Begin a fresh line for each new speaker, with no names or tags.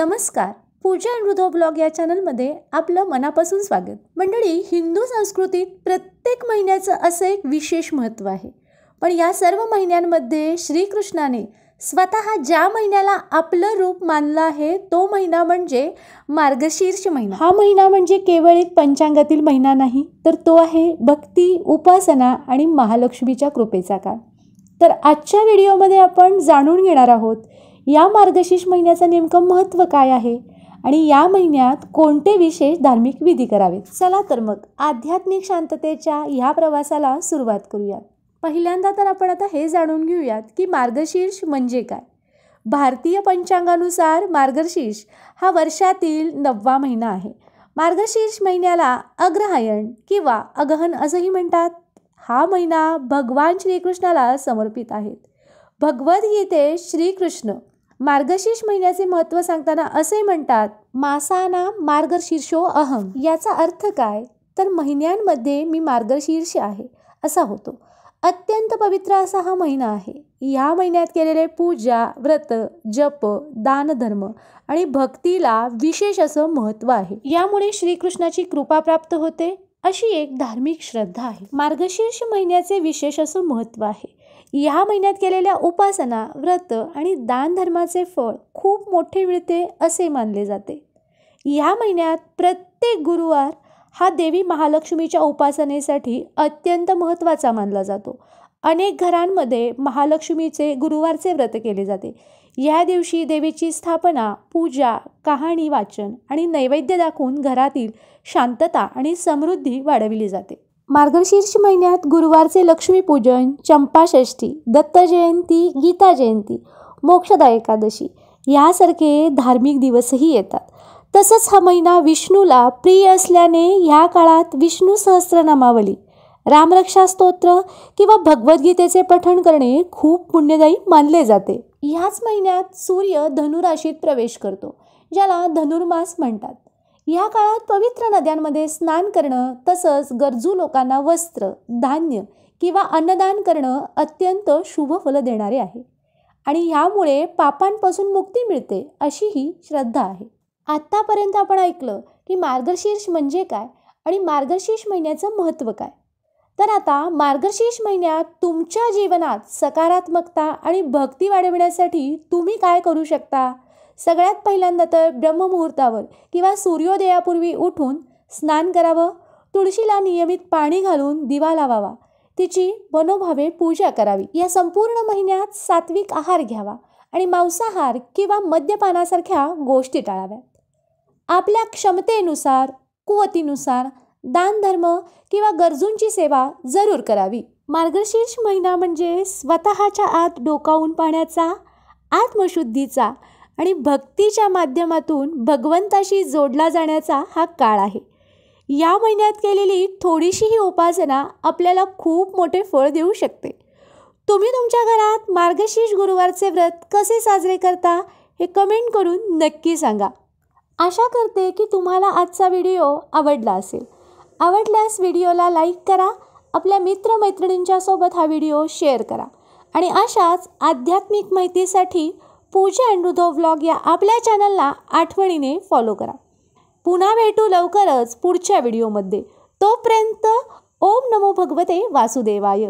नमस्कार. पूजा अँड हृदय ब्लॉग या चॅनलमध्ये आपलं मनापासून स्वागत. मंडळी, हिंदू संस्कृतीत प्रत्येक महिन्याचं असं एक विशेष महत्त्व आहे. पण या सर्व महिन्यांमध्ये श्रीकृष्णाने स्वतः ज्या महिन्याला आपलं रूप मानलं आहे तो महिना म्हणजे मार्गशीर्ष महिना. हा महिना म्हणजे केवळ एक पंचांगातील महिना नाही, तर तो आहे भक्ती, उपासना आणि महालक्ष्मीच्या कृपेचा काळ. तर आजच्या व्हिडिओमध्ये आपण जाणून घेणार आहोत या मार्गशीर्ष महिन्याचं नेमकं महत्त्व काय आहे आणि या महिन्यात कोणते विशेष धार्मिक विधी करावेत. चला तर मग आध्यात्मिक शांततेच्या ह्या प्रवासाला सुरुवात करूयात. पहिल्यांदा तर आपण आता हे जाणून घेऊयात की मार्गशीर्ष म्हणजे काय. भारतीय पंचांगानुसार मार्गशीर्ष हा वर्षातील 9वा महिना आहे. मार्गशीर्ष महिन्याला अग्रहायण किंवा अगहन असंही म्हणतात. हा महिना भगवान श्रीकृष्णाला समर्पित आहे. भगवद्गीतेत श्रीकृष्ण मार्गशीर्ष महिन्याचे महत्त्व सांगताना असे म्हणतात, मासाना मार्गशीर्षो अहम. याचा अर्थ काय, तर महिन्यांमध्ये मी मार्गशीर्ष आहे असा होतो. अत्यंत पवित्र असा हा महिना आहे. या महिन्यात केलेले पूजा, व्रत, जप, दानधर्म आणि भक्तीला विशेष असं महत्त्व आहे. यामुळे श्रीकृष्णाची कृपा प्राप्त होते अशी एक धार्मिक श्रद्धा आहे. मार्गशीर्ष महिन्याचे विशेष असं महत्त्व आहे. या महिन्यात केलेल्या उपासना, व्रत आणि दानधर्माचे फळ खूप मोठे मिळते असे मानले जाते. या महिन्यात प्रत्येक गुरुवार हा देवी महालक्ष्मीच्या उपासनेसाठी अत्यंत महत्त्वाचा मानला जातो. अनेक घरांमध्ये महालक्ष्मीचे गुरुवारचे व्रत केले जाते. या दिवशी देवीची स्थापना, पूजा, कहाणी वाचन आणि नैवेद्य दाखवून घरातील शांतता आणि समृद्धी वाढविली जाते. मार्गशीर्ष महिन्यात गुरुवारचे लक्ष्मीपूजन, चंपाषष्ठी, दत्त जयंती, गीता जयंती, मोक्षदा एकादशी यासारखे धार्मिक दिवसही येतात. तसंच हा महिना विष्णूला प्रिय असल्याने ह्या काळात विष्णू सहस्रनामावली, रामरक्षा स्तोत्र किंवा भगवद्गीतेचे पठण करणे खूप पुण्यदायी मानले जाते. ह्याच महिन्यात सूर्य धनुराशीत प्रवेश करतो, ज्याला धनुर्मास म्हणतात. या काळात पवित्र नद्यांमध्ये स्नान करणं तसंच गरजू लोकांना वस्त्र, धान्य किंवा अन्नदान करणं अत्यंत शुभ फल देणारे आहे आणि ह्यामुळे पापांपासून मुक्ती मिळते अशी ही श्रद्धा आहे. आत्तापर्यंत आपण ऐकलं की मार्गशीर्ष म्हणजे काय आणि मार्गशीर्ष महिन्याचं महत्त्व काय. तर आता मार्गशीर्ष महिन्यात तुमच्या जीवनात सकारात्मकता आणि भक्ती वाढविण्यासाठी तुम्ही काय करू शकता. सगळ्यात पहिल्यांदा तर ब्रह्ममुहूर्तावर किंवा सूर्योदयापूर्वी उठून स्नान करावं, तुळशीला नियमित पाणी घालून दिवा लावावा, तिची मनोभावे पूजा करावी. या संपूर्ण महिन्यात सात्विक आहार घ्यावा आणि मांसाहार किंवा मद्यपानासारख्या गोष्टी टाळाव्यात. आपल्या क्षमतेनुसार, कुवतीनुसार दानधर्म किंवा गरजूंची सेवा जरूर करावी. मार्गशीर्ष महिना म्हणजे स्वतःच्या आत डोकावून पाहण्याचा, आत्मशुद्धीचा आणि भक्तीच्या माध्यमातून भगवंताशी जोडला जाण्याचा हा काळ आहे. या महिन्यात केलेली थोडीशीही उपासना आपल्याला खूप मोठे फळ देऊ शकते. तुम्ही तुमच्या घरात मार्गशीर्ष गुरुवारचे व्रत कसे साजरे करता हे कमेंट करून नक्की सांगा. आशा करते की तुम्हाला आजचा व्हिडिओ आवडला असेल. आवडल्यास व्हिडिओला लाईक करा, आपल्या मित्रमैत्रिणींच्या सोबत हा व्हिडिओ शेअर करा आणि अशाच आध्यात्मिक माहितीसाठी पूजा अँड हृदय ब्लॉग या आपल्या चॅनलला आठवणीने फॉलो करा. पुन्हा भेटू लवकरच पुढच्या व्हिडिओमध्ये. तोपर्यंत ओम नमो भगवते वासुदेवाय.